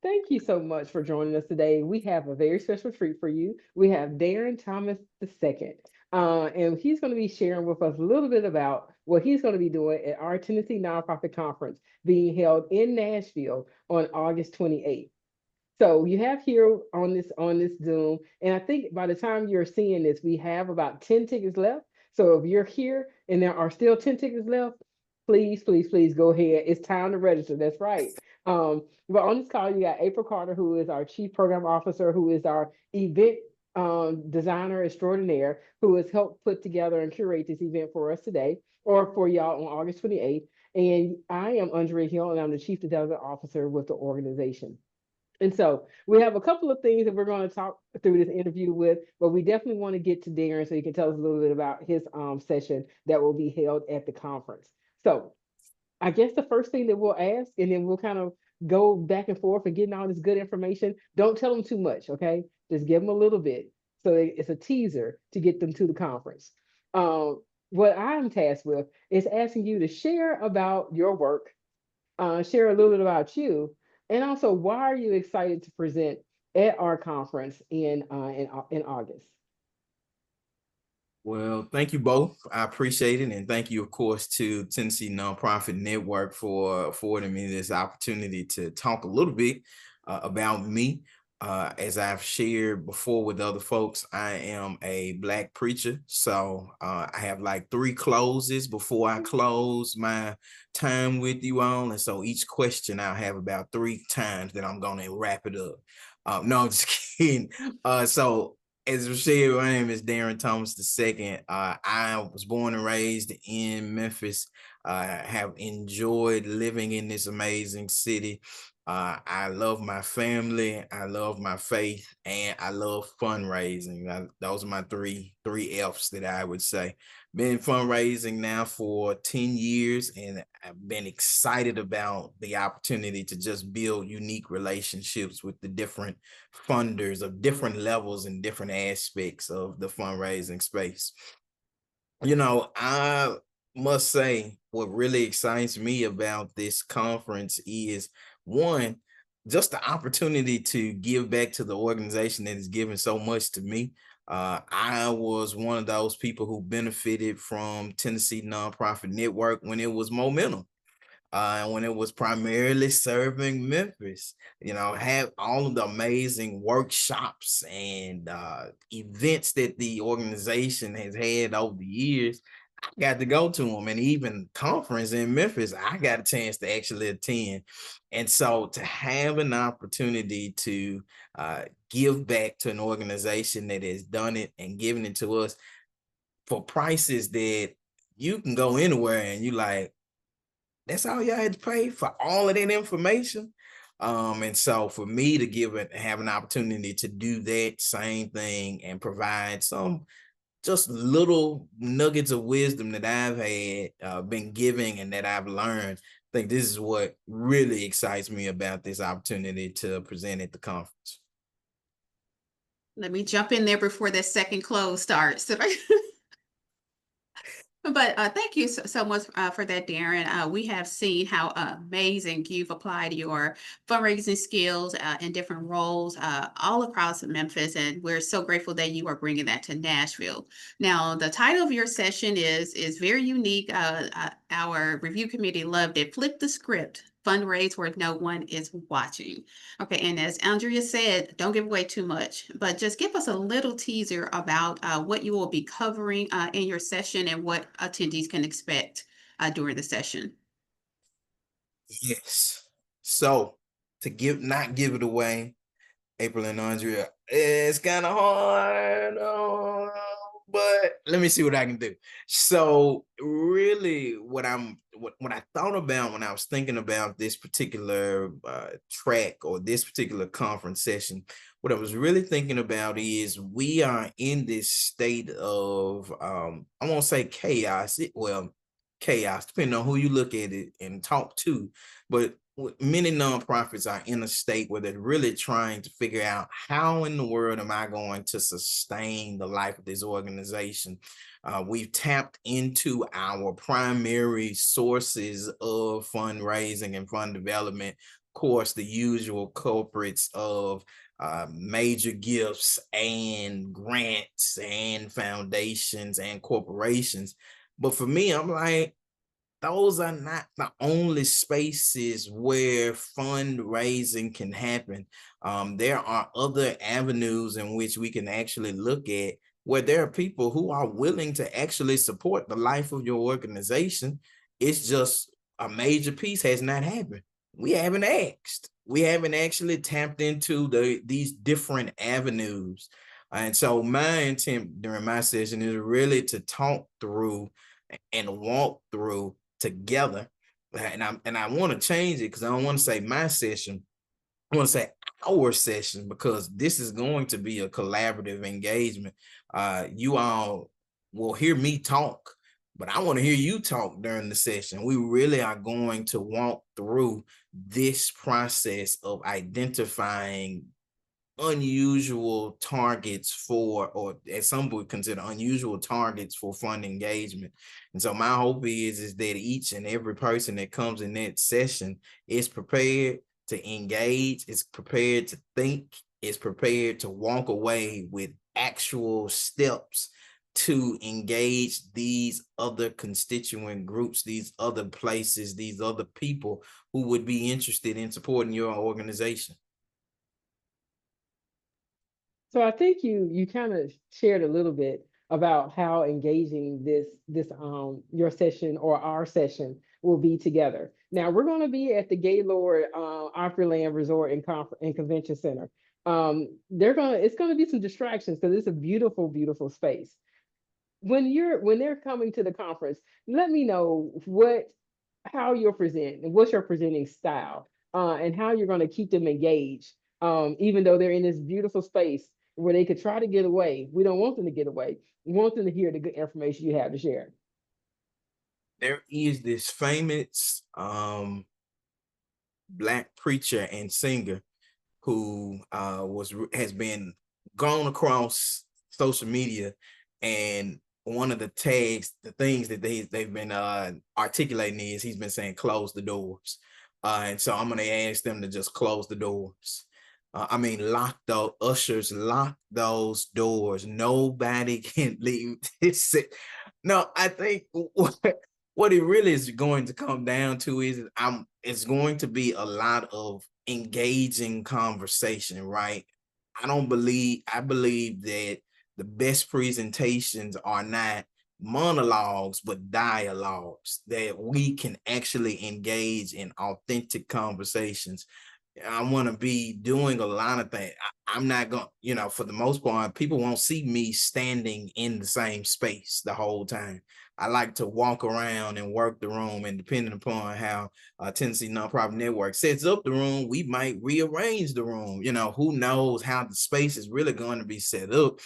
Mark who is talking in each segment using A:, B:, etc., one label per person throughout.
A: Thank you so much for joining us today. We have a very special treat for you. We have Darren Thomas II, and he's going to be sharing with us a little bit about what he's going to be doing at our Tennessee Nonprofit Conference being held in Nashville on August 28th. So you have here on this Zoom, and I think by the time you're seeing this, we have about 10 tickets left. So if you're here and there are still 10 tickets left, please, please, please go ahead. It's time to register. That's right. But on this call, you got April Carter, who is our Chief Program Officer, who is our event designer extraordinaire, who has helped put together and curate this event for us today, or for y'all on August 28th. And I am Andrea Hill, and I'm the Chief Development Officer with the organization. And so we have a couple of things that we're going to talk through this interview with, but we definitely want to get to Darren so he can tell us a little bit about his session that will be held at the conference. So I guess the first thing that we'll ask, and then we'll kind of go back and forth and getting all this good information. Don't tell them too much, okay? Just give them a little bit. So it's a teaser to get them to the conference. What I'm tasked with is asking you to share about your work, share a little bit about you, and also why are you excited to present at our conference in August?
B: Well, thank you both. I appreciate it. And thank you, of course, to Tennessee Nonprofit Network for affording me this opportunity to talk a little bit about me. As I've shared before with other folks, I am a Black preacher. So I have like 3 closes before I close my time with you all. And so each question I'll have about 3 times that I'm going to wrap it up. No, I'm just kidding. So as we said, my name is Darren Thomas II. I was born and raised in Memphis. Have enjoyed living in this amazing city. I love my family, I love my faith, and I love fundraising. Those are my three F's that I would say. Been fundraising now for 10 years, and I've been excited about the opportunity to just build unique relationships with the different funders of different levels and different aspects of the fundraising space. I must say what really excites me about this conference is one, just the opportunity to give back to the organization that has given so much to me. I was one of those people who benefited from Tennessee Nonprofit Network when it was momentum, when it was primarily serving Memphis. Have all of the amazing workshops and events that the organization has had over the years. I got to go to them, and even conference in Memphis, I got a chance to actually attend. And so to have an opportunity to give back to an organization that has done it and given it to us for prices that you can go anywhere and you like, that's all y'all had to pay for all of that information. And so for me to have an opportunity to do that same thing and provide some just little nuggets of wisdom that I've had been giving and that I've learned, I think this is what really excites me about this opportunity to present at the conference.
C: Let me jump in there before that second close starts. But thank you so much for that, Darren. We have seen how amazing you've applied your fundraising skills in different roles all across Memphis, and we're so grateful that you are bringing that to Nashville. Now, the title of your session is very unique. Our review committee loved it. Flip the script. Fundraise where no one is watching. Okay, and as Andrea said, don't give away too much, but just give us a little teaser about what you will be covering in your session and what attendees can expect during the session.
B: Yes. So to not give it away, April and Andrea, it's kind of hard, but let me see what I can do. So really what I thought about when I was thinking about this particular track or this particular conference session, what I was really thinking about is we are in this state of, I won't say chaos, chaos, depending on who you look at it and talk to, but many nonprofits are in a state where they're really trying to figure out how in the world am I going to sustain the life of this organization. We've tapped into our primary sources of fundraising and fund development course, the usual culprits of major gifts and grants and foundations and corporations. But for me, I'm like, those are not the only spaces where fundraising can happen. There are other avenues in which we can actually look at where there are people who are willing to actually support the life of your organization. It's just a major piece has not happened. We haven't asked. We haven't actually tapped into these different avenues. And so my intent during my session is really to talk through and walk through together. And I want to change it because I don't want to say my session. I want to say our session, because this is going to be a collaborative engagement. You all will hear me talk, but I want to hear you talk during the session. We really are going to walk through this process of identifying unusual targets for, or as some would consider unusual targets for fund engagement. And so my hope is that each and every person that comes in that session is prepared to engage, is prepared to think, is prepared to walk away with actual steps to engage these other constituent groups, these other places, these other people who would be interested in supporting your organization.
A: So I think you kind of shared a little bit about how engaging this your session or our session will be together. Now we're going to be at the Gaylord Opryland Resort and Convention Center. It's gonna be some distractions because it's a beautiful, beautiful space. When they're coming to the conference, let me know how you're presenting, what's your presenting style, and how you're going to keep them engaged, even though they're in this beautiful space where they could try to get away. We don't want them to get away. We want them to hear the good information you have to share.
B: There is this famous Black preacher and singer who has been gone across social media, and one of the tags, the things that they've been articulating is he's been saying close the doors, and so I'm gonna ask them to just close the doors. I mean, lock those ushers, lock those doors. Nobody can leave. No, I think what it really is going to come down to is it's going to be a lot of engaging conversation, right? I believe that the best presentations are not monologues, but dialogues, that we can actually engage in authentic conversations. I want to be doing a lot of things. I'm not going, for the most part, people won't see me standing in the same space the whole time. I like to walk around and work the room, and depending upon how Tennessee Nonprofit Network sets up the room, we might rearrange the room. Who knows how the space is really going to be set up.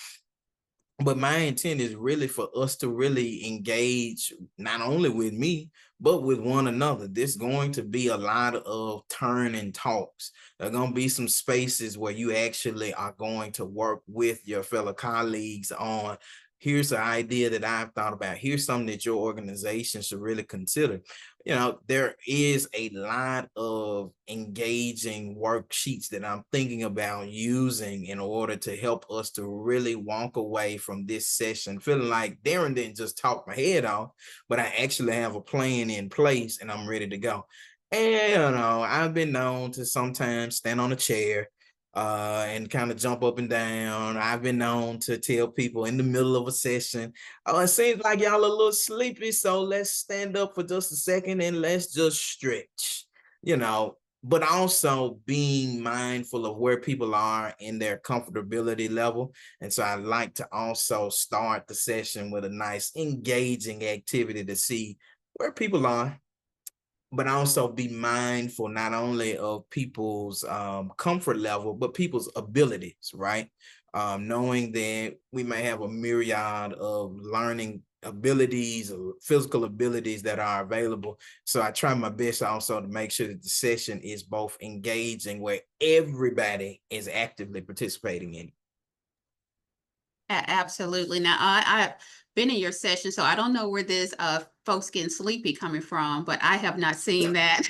B: But my intent is really for us to really engage not only with me, but with one another. There's going to be a lot of turn and talks. There are going to be some spaces where you actually are going to work with your fellow colleagues on, here's an idea that I've thought about. Here's something that your organization should really consider. There is a lot of engaging worksheets that I'm thinking about using in order to help us to really walk away from this session feeling like Darren didn't just talk my head off, but I actually have a plan in place and I'm ready to go. And I've been known to sometimes stand on a chair and kind of jump up and down. I've been known to tell people in the middle of a session, oh, it seems like y'all a little sleepy, so let's stand up for just a second and let's just stretch, but also being mindful of where people are in their comfortability level. And so I like to also start the session with a nice engaging activity to see where people are, but also be mindful not only of people's comfort level, but people's abilities, right? Knowing that we may have a myriad of learning abilities or physical abilities that are available. So I try my best also to make sure that the session is both engaging, where everybody is actively participating in it.
C: Absolutely. Now, I've been in your session, so I don't know where this folks getting sleepy coming from, but I have not seen that.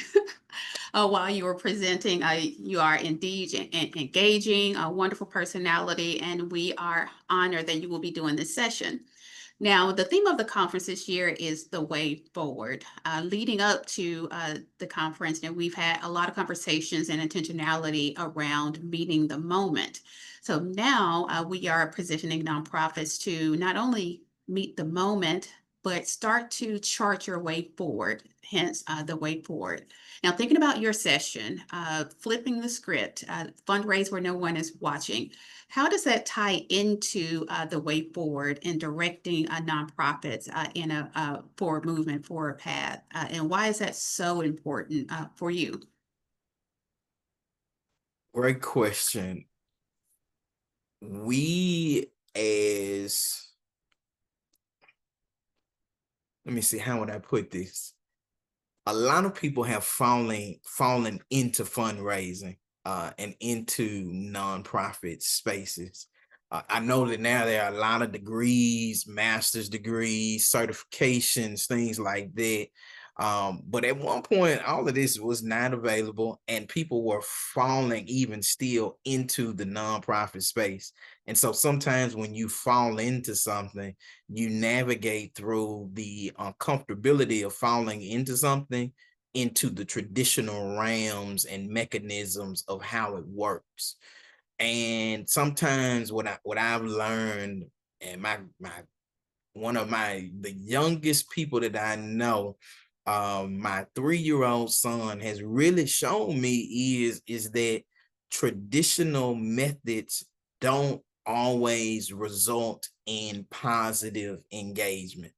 C: while you were presenting. You are indeed engaging, a wonderful personality, and we are honored that you will be doing this session. Now, the theme of the conference this year is the way forward. Leading up to the conference, and we've had a lot of conversations and intentionality around meeting the moment. So now we are positioning nonprofits to not only meet the moment, but start to chart your way forward, hence the way forward. Now, thinking about your session, flipping the script, fundraise where no one is watching, how does that tie into the way forward in directing nonprofits in a forward movement, forward path? And why is that so important for you?
B: Great question. We as, let me see, how would I put this? A lot of people have fallen into fundraising and into nonprofit spaces. I know that now there are a lot of degrees, master's degrees, certifications, things like that. But at one point, all of this was not available, and people were falling even still into the nonprofit space. And so sometimes when you fall into something, you navigate through the uncomfortability of falling into something into the traditional realms and mechanisms of how it works. And sometimes what I've learned, and my one of the youngest people that I know, my 3-year-old son has really shown me is that traditional methods don't always result in positive engagement.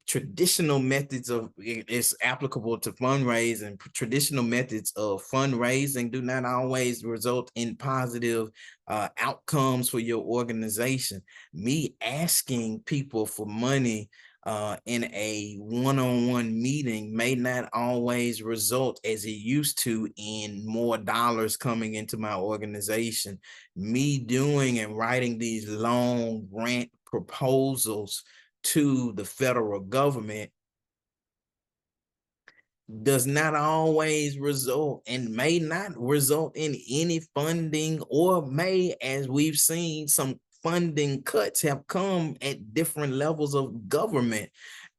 B: Traditional methods of it's applicable to fundraising. Traditional methods of fundraising do not always result in positive outcomes for your organization. Me asking people for money in a one-on-one meeting may not always result as it used to in more dollars coming into my organization. Me doing and writing these long grant proposals to the federal government does not always result and may not result in any funding, or may, as we've seen, some funding cuts have come at different levels of government.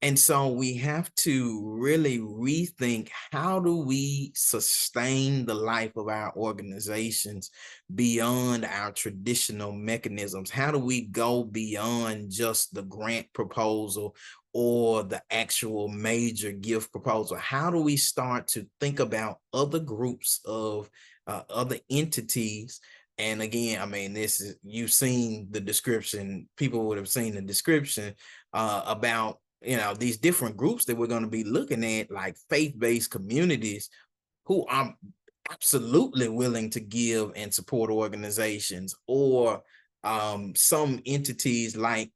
B: And so we have to really rethink, how do we sustain the life of our organizations beyond our traditional mechanisms? How do we go beyond just the grant proposal or the actual major gift proposal? How do we start to think about other groups of other entities? And again, I mean, this is, you've seen the description, people would have seen the description about, these different groups that we're going to be looking at, like faith-based communities who are absolutely willing to give and support organizations, or some entities like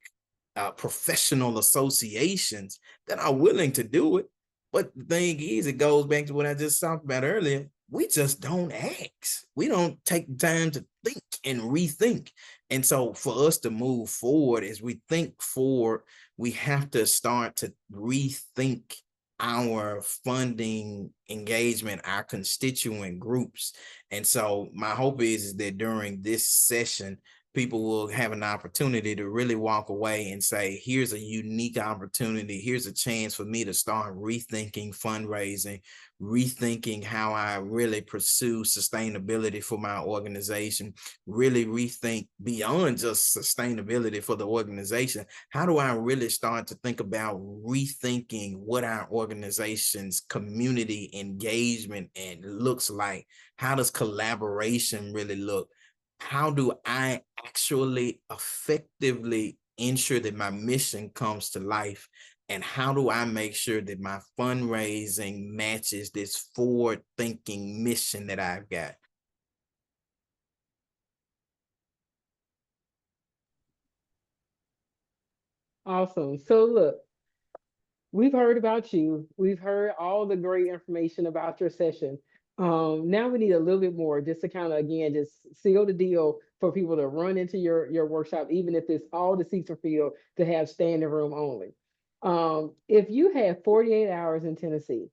B: professional associations that are willing to do it. But the thing is, it goes back to what I just talked about earlier. We just don't ask. We don't take time to think and rethink. And so for us to move forward, as we think forward, we have to start to rethink our funding engagement, our constituent groups. And so my hope is that during this session, people will have an opportunity to really walk away and say, here's a unique opportunity. Here's a chance for me to start rethinking fundraising, rethinking how I really pursue sustainability for my organization, really rethink beyond just sustainability for the organization. How do I really start to think about rethinking what our organization's community engagement and looks like? How does collaboration really look? How do I actually effectively ensure that my mission comes to life? And how do I make sure that my fundraising matches this forward-thinking mission that I've got?
A: Awesome. So look, we've heard about you. We've heard all the great information about your session. Now we need a little bit more, just to kind of, again, just seal the deal for people to run into your workshop, even if it's all the seats are filled, to have standing room only. If you had 48 hours in Tennessee,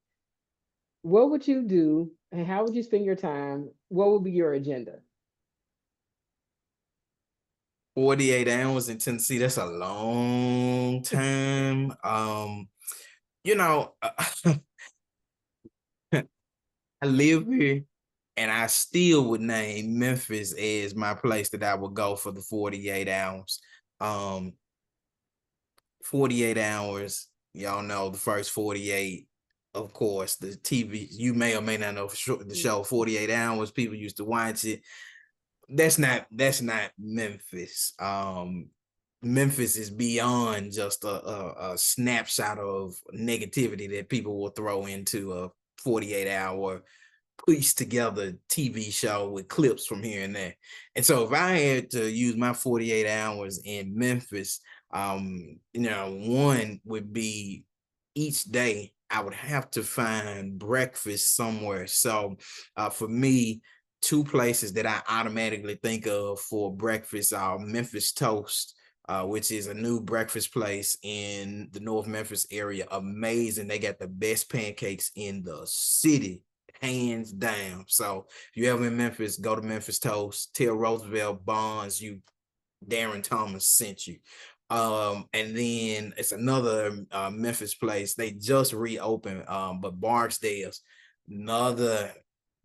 A: what would you do And how would you spend your time? What would be your agenda?
B: 48 hours in Tennessee, that's a long time. You know, I live here and I still would name Memphis as my place that I would go for the 48 hours. Um, 48 hours, y'all know the first 48, of course, the TV, you may or may not know the show 48 Hours, people used to watch it. That's not Memphis. Memphis is beyond just a snapshot of negativity that people will throw into a 48-hour pieced together TV show with clips from here and there. And so if I had to use my 48 hours in Memphis, one would be each day I would have to find breakfast somewhere. So for me, two places that I automatically think of for breakfast are Memphis Toast, which is a new breakfast place in the North Memphis area. Amazing. They got the best pancakes in the city, hands down. So if you ever in Memphis, go to Memphis Toast. Tell Roosevelt Bonds Darren Thomas sent you. And then it's another Memphis place. They just reopened, but Barksdale's, another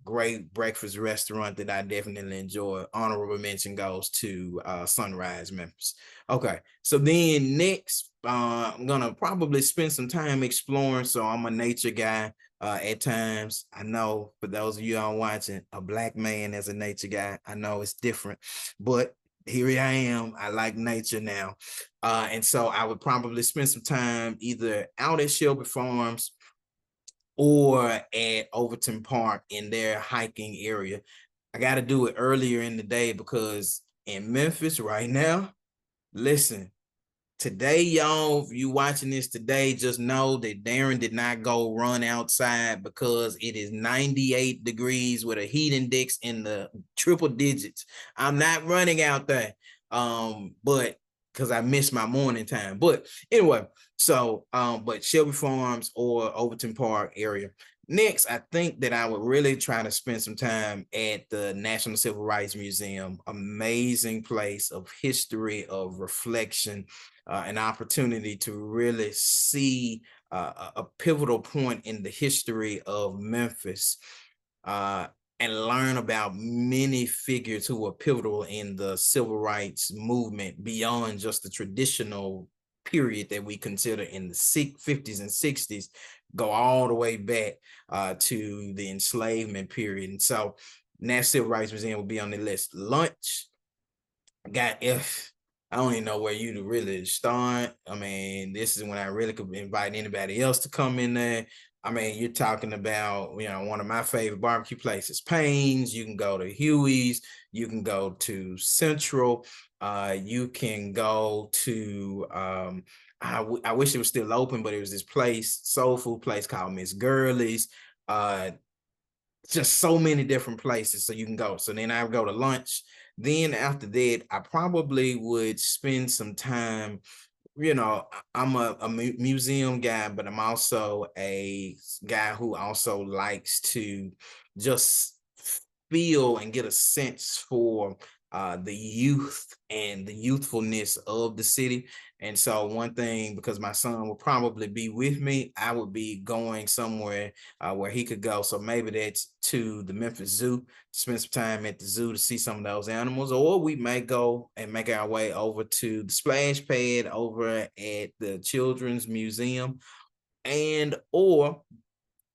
B: great breakfast restaurant that I definitely enjoy. Honorable mention goes to Sunrise Memphis. Okay, so then next, I'm gonna probably spend some time exploring. So I'm a nature guy. At times, I know for those of you all watching, a Black man as a nature guy, I know it's different, but here I am. I like nature now. And so I would probably spend some time either out at Shelby Farms or at Overton Park in their hiking area. I got to do it earlier in the day because in Memphis right now, listen, today, y'all, if you watching this today, just know that Darren did not go run outside because it is 98 degrees with a heat index in the triple digits. I'm not running out there, but because I missed my morning time. But anyway, so but Shelby Farms or Overton Park area. Next, I think that I would really try to spend some time at the National Civil Rights Museum. Amazing place of history, of reflection, an opportunity to really see a pivotal point in the history of Memphis, and learn about many figures who were pivotal in the civil rights movement beyond just the traditional period that we consider in the 50s and 60s, go all the way back to the enslavement period. And so National Civil Rights Museum will be on the list. Lunch, if I don't even know where you to really start. I mean, this is when I really could invite anybody else to come in there. I mean, you're talking about, one of my favorite barbecue places, Payne's. You can go to Huey's. You can go to Central. You can go to, I wish it was still open, but it was this place, soul food place called Miss Gurley's. Just so many different places so you can go. So then I would go to lunch. Then after that, I probably would spend some time, I'm a museum guy, but I'm also a guy who also likes to just feel and get a sense for the youth and the youthfulness of the city. And so one thing, because my son will probably be with me, I would be going somewhere where he could go. So maybe that's to the Memphis Zoo, spend some time at the zoo to see some of those animals, or we may go and make our way over to the splash pad over at the Children's Museum, or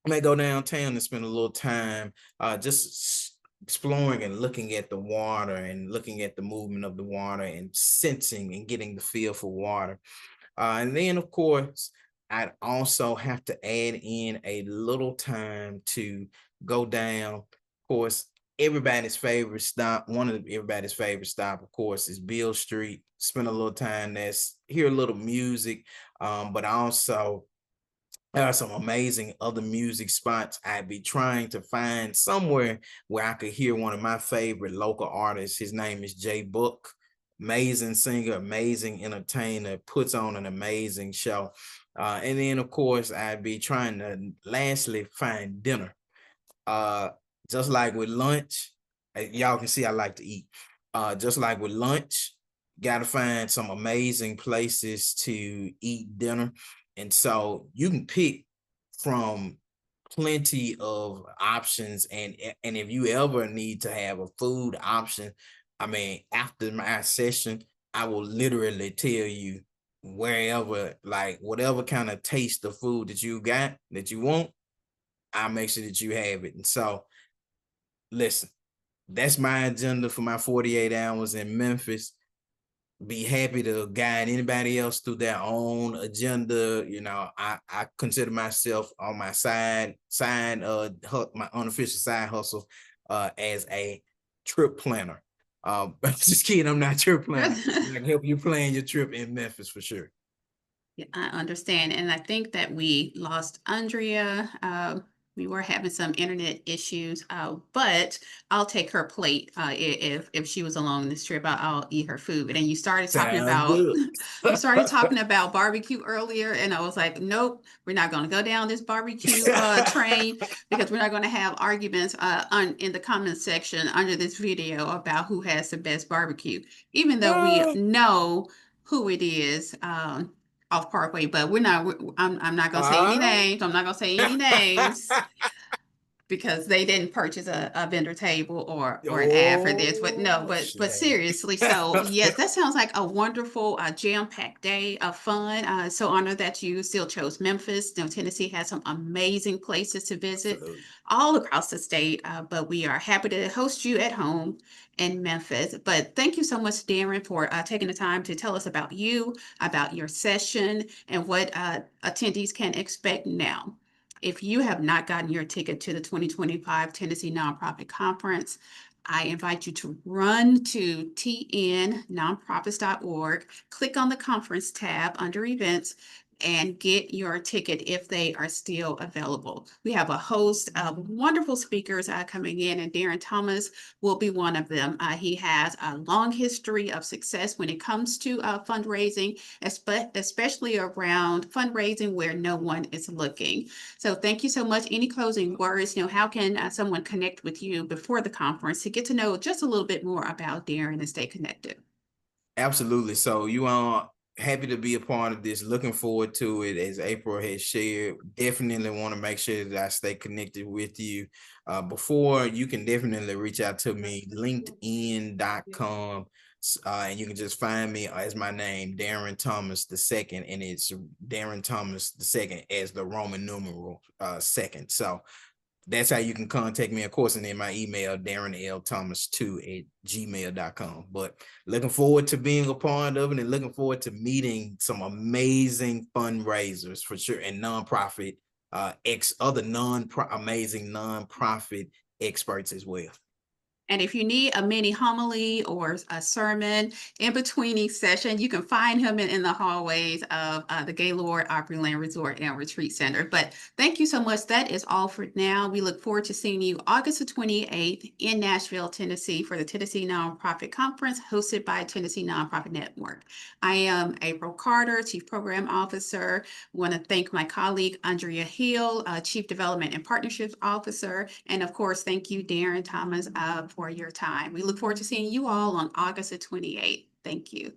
B: may go downtown and spend a little time just exploring and looking at the water and looking at the movement of the water and sensing and getting the feel for water. And then, of course, I'd also have to add in a little time to go down. Of course, everybody's favorite stop, everybody's favorite stop, of course, is Beale Street. Spend a little time there, hear a little music, but also there are some amazing other music spots. I'd be trying to find somewhere where I could hear one of my favorite local artists. His name is Jay Book. Amazing singer, amazing entertainer, puts on an amazing show. And then, of course, I'd be trying to lastly find dinner. Just like with lunch, y'all can see I like to eat. Just like with lunch, got to find some amazing places to eat dinner. And so you can pick from plenty of options. And if you ever need to have a food option, I mean, after my session, I will literally tell you wherever, like whatever kind of taste of food that you got that you want, I'll make sure that you have it. And so listen, that's my agenda for my 48 hours in Memphis. Be happy to guide anybody else through their own agenda. You know, I consider myself on my my unofficial side hustle as a trip planner. Just kidding, I'm not a trip planner. I can help you plan your trip in Memphis for sure.
C: Yeah, I understand. And I think that we lost Andrea. We were having some internet issues, but I'll take her plate if she was along this trip. I'll eat her food. And you started talking
B: Sounds
C: about
B: good.
C: you started talking about barbecue earlier, and I was like, nope, we're not going to go down this barbecue train because we're not going to have arguments in the comments section under this video about who has the best barbecue, even though we know who it is. Off Parkway, but I'm not gonna say any names. I'm not gonna say any names because they didn't purchase a vendor table or an ad for this. But no, but seriously, so yes, that sounds like a wonderful jam-packed day of fun. So honored that you still chose Memphis. You know, Tennessee has some amazing places to visit.
B: Absolutely.
C: All across the state, but we are happy to host you at home in Memphis. But thank you so much, Darren, for taking the time to tell us about you, about your session, and what attendees can expect now. If you have not gotten your ticket to the 2025 Tennessee Nonprofit Conference, I invite you to run to tnnonprofits.org, click on the conference tab under events, and get your ticket if they are still available. We have a host of wonderful speakers coming in, and Darren Thomas will be one of them. He has a long history of success when it comes to fundraising, especially around fundraising where no one is looking. So thank you so much. Any closing words? You know, how can someone connect with you before the conference to get to know just a little bit more about Darren and stay connected?
B: Absolutely. So you are happy to be a part of this. Looking forward to it. As April has shared, definitely want to make sure that I stay connected with you. Before, you can definitely reach out to me, linkedin.com. And you can just find me as my name, Darren Thomas II, and it's Darren Thomas II as the Roman numeral second. So that's how you can contact me, of course, and then my email, darrenlthomas2@gmail.com. But looking forward to being a part of it and looking forward to meeting some amazing fundraisers for sure, and nonprofit, amazing nonprofit experts as well.
C: And if you need a mini homily or a sermon in between each session, you can find him in the hallways of the Gaylord Opryland Resort and Retreat Center. But thank you so much. That is all for now. We look forward to seeing you August the 28th in Nashville, Tennessee for the Tennessee Nonprofit Conference hosted by Tennessee Nonprofit Network. I am April Carter, Chief Program Officer. I want to thank my colleague, Andrea Hill, Chief Development and Partnerships Officer. And of course, thank you, Darren Thomas, for your time. We look forward to seeing you all on August the 28th. Thank you.